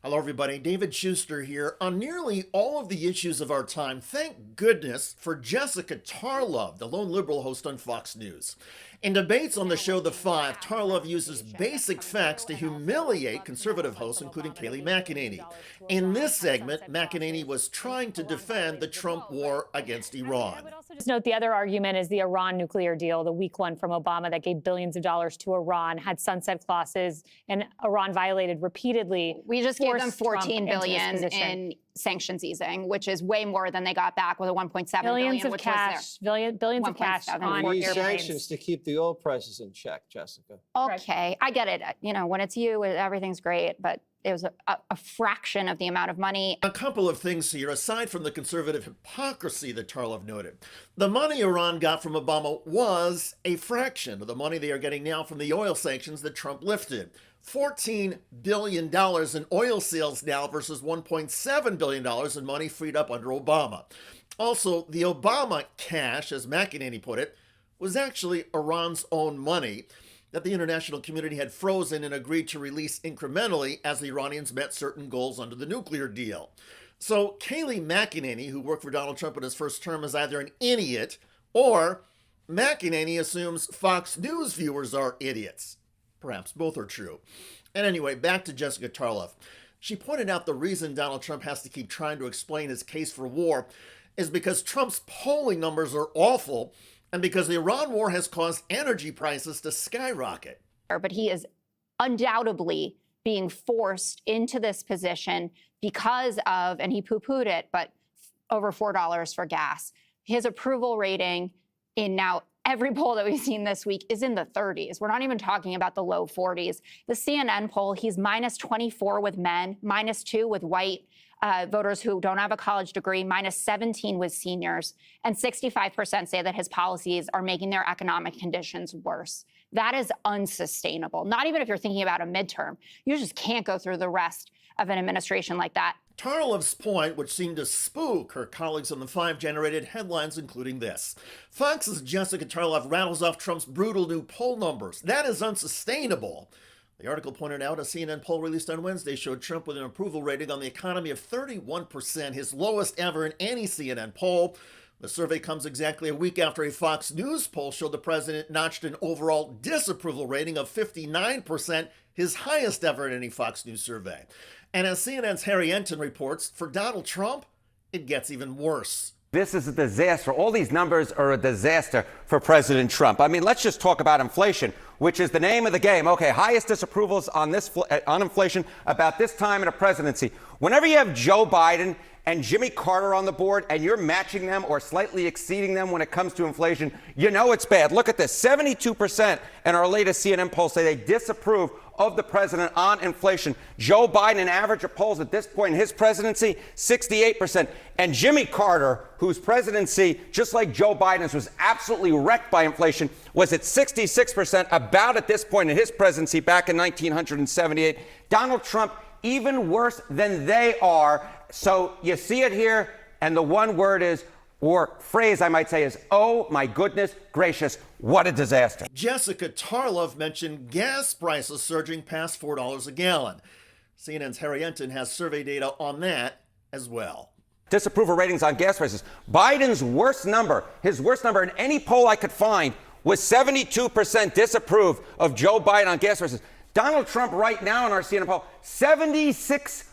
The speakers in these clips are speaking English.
Hello, everybody. David Shuster here. On nearly all of the issues of our time, thank goodness for Jessica Tarlov, the lone liberal host on Fox News. In debates on the show The Five, Tarlov uses basic facts to humiliate conservative hosts, including Kayleigh McEnany. In this segment, McEnany was trying to defend the Trump war against Iran. Just note the other argument is the Iran nuclear deal, the weak one from Obama that gave billions of dollars to Iran, had sunset clauses, and Iran violated repeatedly. We just gave them $14 billion in sanctions easing, which is way more than they got back with a $1.7 billion, of cash, billions of cash on we need airplanes. sanctions to keep the oil prices in check, Jessica. Okay, I get it. You know, when it's you, everything's great, but it was a fraction of the amount of money. A couple of things here, aside from the conservative hypocrisy that Tarlov noted. The money Iran got from Obama was a fraction of the money they are getting now from the oil sanctions that Trump lifted. $14 billion in oil sales now versus $1.7 billion in money freed up under Obama. Also, the Obama cash, as McEnany put it, was actually Iran's own money that the international community had frozen and agreed to release incrementally as the Iranians met certain goals under the nuclear deal. So Kayleigh McEnany, who worked for Donald Trump in his first term, is either an idiot or McEnany assumes Fox News viewers are idiots. Perhaps both are true. And anyway, back to Jessica Tarlov. She pointed out the reason Donald Trump has to keep trying to explain his case for war is because Trump's polling numbers are awful and because the Iran war has caused energy prices to skyrocket. But he is undoubtedly being forced into this position because of, and he poo-pooed it, but over $4 for gas. His approval rating in now every poll that we've seen this week is in the 30s. We're not even talking about the low 40s. The CNN poll, he's minus 24 with men, minus 2 with white voters who don't have a college degree, minus 17 with seniors, and 65% say that his policies are making their economic conditions worse. That is unsustainable. Not even if you're thinking about a midterm. You just can't go through the rest of an administration like that. Tarlov's point, which seemed to spook her colleagues on The Five, generated headlines including this. Fox's Jessica Tarlov rattles off Trump's brutal new poll numbers. That is unsustainable. The article pointed out a CNN poll released on Wednesday showed Trump with an approval rating on the economy of 31%, his lowest ever in any CNN poll. The survey comes exactly a week after a Fox News poll showed the president notched an overall disapproval rating of 59%, his highest ever in any Fox News survey. And as CNN's Harry Enton reports, for Donald Trump, it gets even worse. This is a disaster. All these numbers are a disaster for President Trump. I mean, let's just talk about inflation, which is the name of the game. Okay, highest disapprovals on inflation about this time in a presidency. Whenever you have Joe Biden and Jimmy Carter on the board and you're matching them or slightly exceeding them when it comes to inflation, you know it's bad. Look at this. 72% in our latest CNN poll say they disapprove of the president on inflation. Joe Biden, an average of polls at this point in his presidency, 68%. And Jimmy Carter, whose presidency, just like Joe Biden's, was absolutely wrecked by inflation, was at 66%, about at this point in his presidency back in 1978. Donald Trump, even worse than they are. So you see it here, and the one word is, or phrase I might say is, oh my goodness gracious, what a disaster. Jessica Tarlov mentioned gas prices surging past $4 a gallon. CNN's Harry Enton has survey data on that as well. Disapproval ratings on gas prices. Biden's worst number, his worst number in any poll I could find, was 72% disapprove of Joe Biden on gas prices. Donald Trump right now in our CNN poll, 76%.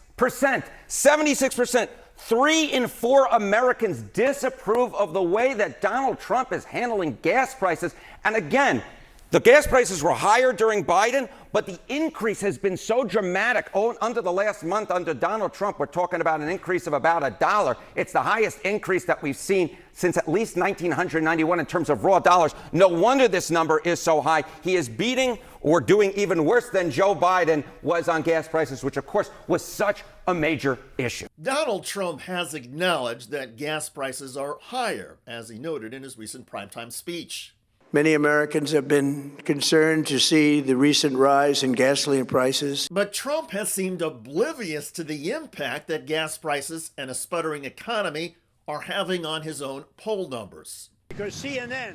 76%. 3 in 4 Americans disapprove of the way that Donald Trump is handling gas prices. And again, the gas prices were higher during Biden, but the increase has been so dramatic. Under the last month under Donald Trump, we're talking about an increase of about $1. It's the highest increase that we've seen since at least 1991 in terms of raw dollars. No wonder this number is so high. He is beating or doing even worse than Joe Biden was on gas prices, which, of course, was such a major issue. Donald Trump has acknowledged that gas prices are higher, as he noted in his recent primetime speech. Many Americans have been concerned to see the recent rise in gasoline prices. But Trump has seemed oblivious to the impact that gas prices and a sputtering economy are having on his own poll numbers. Because CNN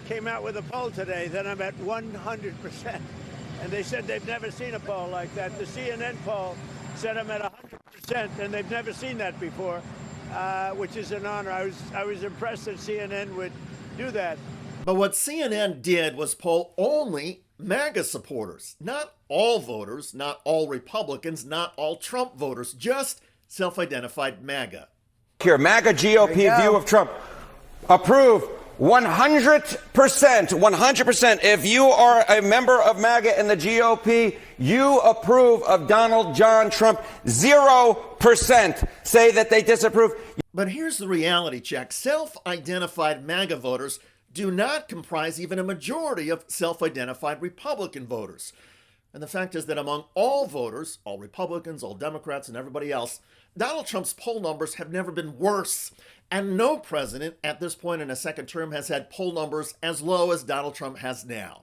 came out with a poll today that I'm at 100%. And they said they've never seen a poll like that. The CNN poll set them at 100%, and they've never seen that before, which is an honor. I was impressed that CNN would do that. But what CNN did was poll only MAGA supporters, not all voters, not all Republicans, not all Trump voters, just self-identified MAGA. Here, MAGA GOP view of Trump. Approve 100%. 100%. If you are a member of MAGA and the GOP, you approve of Donald John Trump. 0% say that they disapprove. But here's the reality check. Self-identified MAGA voters do not comprise even a majority of self-identified Republican voters. And the fact is that among all voters, all Republicans, all Democrats, and everybody else, Donald Trump's poll numbers have never been worse. And no president at this point in a second term has had poll numbers as low as Donald Trump has now.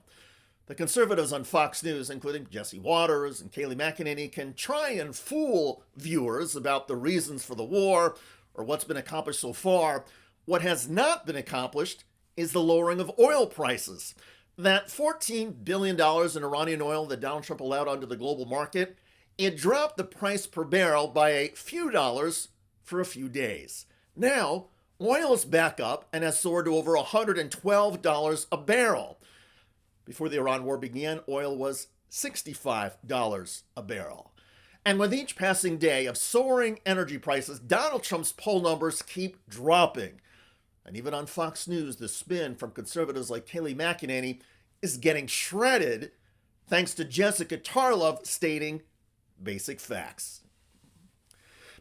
The conservatives on Fox News, including Jesse Waters and Kayleigh McEnany, can try and fool viewers about the reasons for the war or what's been accomplished so far. What has not been accomplished is the lowering of oil prices. That $14 billion in Iranian oil that Donald Trump allowed onto the global market, it dropped the price per barrel by a few dollars for a few days. Now, oil is back up and has soared to over $112 a barrel. Before the Iran war began, oil was $65 a barrel. And with each passing day of soaring energy prices, Donald Trump's poll numbers keep dropping. And even on Fox News, the spin from conservatives like Kayleigh McEnany is getting shredded thanks to Jessica Tarlov stating basic facts.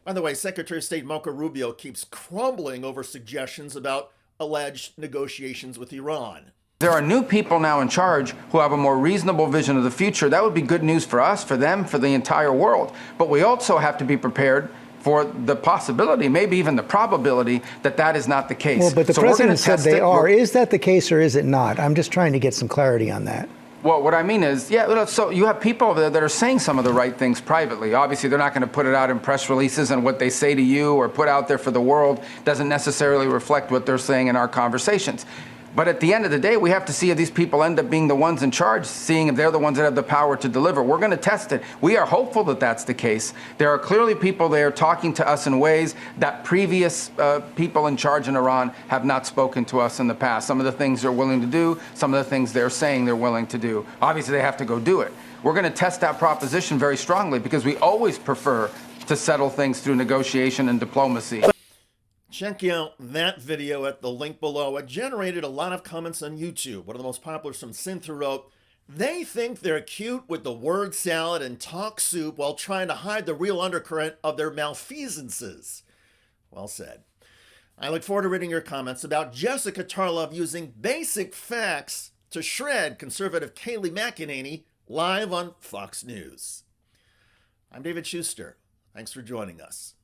By the way, Secretary of State Marco Rubio keeps crumbling over suggestions about alleged negotiations with Iran. There are new people now in charge who have a more reasonable vision of the future. That would be good news for us, for them, for the entire world. But we also have to be prepared for the possibility, maybe even the probability, that that is not the case. Well, but the president said they are. Is that the case or is it not? I'm just trying to get some clarity on that. Well, what I mean is, so you have people over there that are saying some of the right things privately. Obviously, they're not going to put it out in press releases, and what they say to you or put out there for the world doesn't necessarily reflect what they're saying in our conversations. But at the end of the day, we have to see if these people end up being the ones in charge, seeing if they're the ones that have the power to deliver. We're going to test it. We are hopeful that that's the case. There are clearly people there talking to us in ways that previous people in charge in Iran have not spoken to us in the past. Some of the things they're willing to do, some of the things they're saying they're willing to do. Obviously, they have to go do it. We're going to test that proposition very strongly because we always prefer to settle things through negotiation and diplomacy. Check out that video at the link below. It generated a lot of comments on YouTube. One of the most popular from Cynthia wrote, "They think they're cute with the word salad and talk soup while trying to hide the real undercurrent of their malfeasances." Well said. I look forward to reading your comments about Jessica Tarlov using basic facts to shred conservative Kayleigh McEnany live on Fox News. I'm David Shuster. Thanks for joining us.